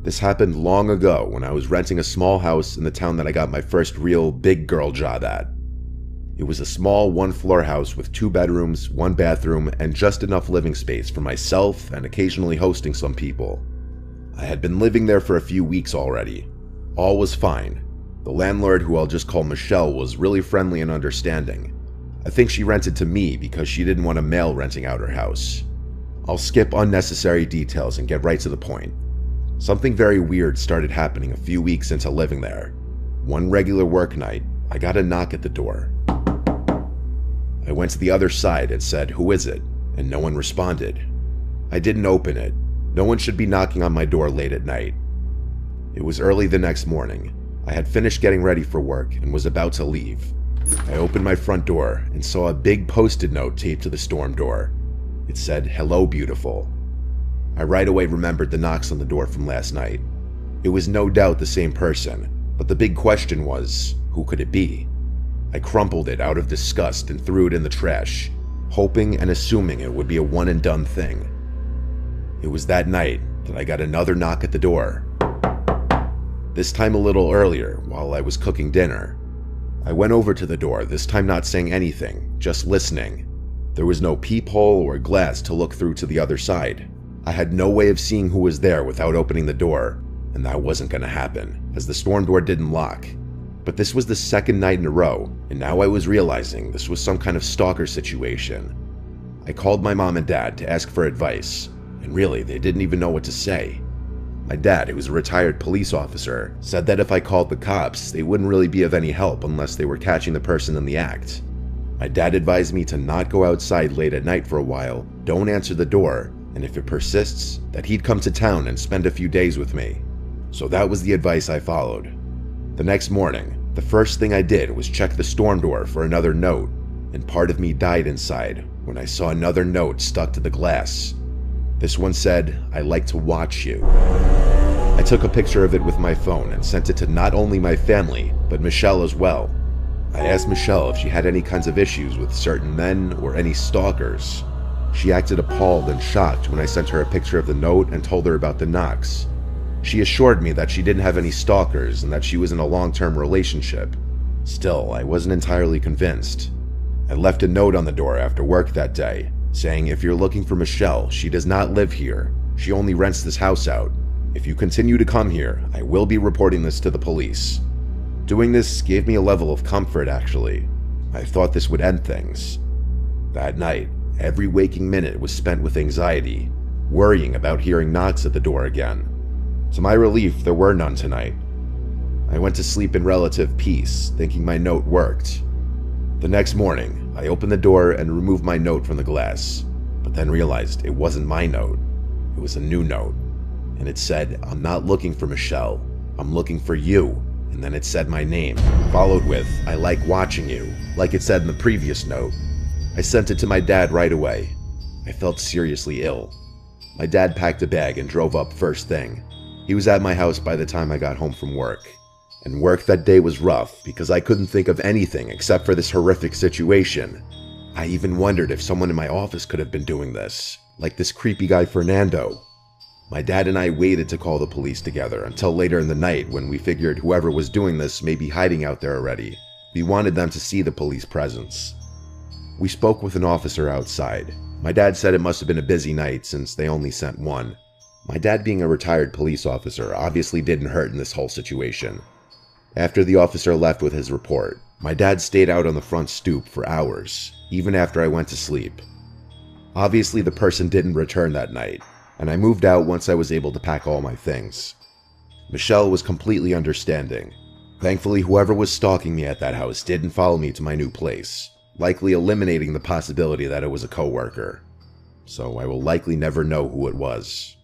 This happened long ago when I was renting a small house in the town that I got my first real big girl job at. It was a small one-floor house with 2 bedrooms, 1 bathroom, and just enough living space for myself and occasionally hosting some people. I had been living there for a few weeks already. All was fine. The landlord, who I'll just call Michelle, was really friendly and understanding. I think she rented to me because she didn't want a male renting out her house. I'll skip unnecessary details and get right to the point. Something very weird started happening a few weeks into living there. One regular work night, I got a knock at the door. I went to the other side and said, "Who is it?" and no one responded. I didn't open it. No one should be knocking on my door late at night. It was early the next morning. I had finished getting ready for work and was about to leave. I opened my front door and saw a big post-it note taped to the storm door. It said, "Hello, beautiful." I right away remembered the knocks on the door from last night. It was no doubt the same person, but the big question was, who could it be? I crumpled it out of disgust and threw it in the trash, hoping and assuming it would be a one-and-done thing. It was that night that I got another knock at the door. This time a little earlier, while I was cooking dinner. I went over to the door, this time not saying anything, just listening. There was no peephole or glass to look through to the other side. I had no way of seeing who was there without opening the door, and that wasn't going to happen, as the storm door didn't lock. But this was the second night in a row, and now I was realizing this was some kind of stalker situation. I called my mom and dad to ask for advice, and really, they didn't even know what to say. My dad, who was a retired police officer, said that if I called the cops, they wouldn't really be of any help unless they were catching the person in the act. My dad advised me to not go outside late at night for a while, don't answer the door, and if it persists, that he'd come to town and spend a few days with me. So that was the advice I followed. The next morning, the first thing I did was check the storm door for another note, and part of me died inside when I saw another note stuck to the glass. This one said, "I like to watch you." I took a picture of it with my phone and sent it to not only my family, but Michelle as well. I asked Michelle if she had any kinds of issues with certain men or any stalkers. She acted appalled and shocked when I sent her a picture of the note and told her about the knocks. She assured me that she didn't have any stalkers and that she was in a long-term relationship. Still, I wasn't entirely convinced. I left a note on the door after work that day, saying if you're looking for Michelle, she does not live here. She only rents this house out. If you continue to come here, I will be reporting this to the police. Doing this gave me a level of comfort, actually. I thought this would end things. That night, every waking minute was spent with anxiety, worrying about hearing knocks at the door again. To my relief, there were none tonight. I went to sleep in relative peace, thinking my note worked. The next morning, I opened the door and removed my note from the glass, but then realized it wasn't my note. It was a new note, and it said, "I'm not looking for Michelle, I'm looking for you." And then it said my name, followed with, "I like watching you," like it said in the previous note. I sent it to my dad right away. I felt seriously ill. My dad packed a bag and drove up first thing. He was at my house by the time I got home from work. And work that day was rough because I couldn't think of anything except for this horrific situation. I even wondered if someone in my office could have been doing this, like this creepy guy Fernando. My dad and I waited to call the police together until later in the night when we figured whoever was doing this may be hiding out there already. We wanted them to see the police presence. We spoke with an officer outside. My dad said it must have been a busy night since they only sent one. My dad, being a retired police officer, obviously didn't hurt in this whole situation. After the officer left with his report, my dad stayed out on the front stoop for hours, even after I went to sleep. Obviously, the person didn't return that night, and I moved out once I was able to pack all my things. Michelle was completely understanding. Thankfully, whoever was stalking me at that house didn't follow me to my new place, likely eliminating the possibility that it was a coworker. So I will likely never know who it was.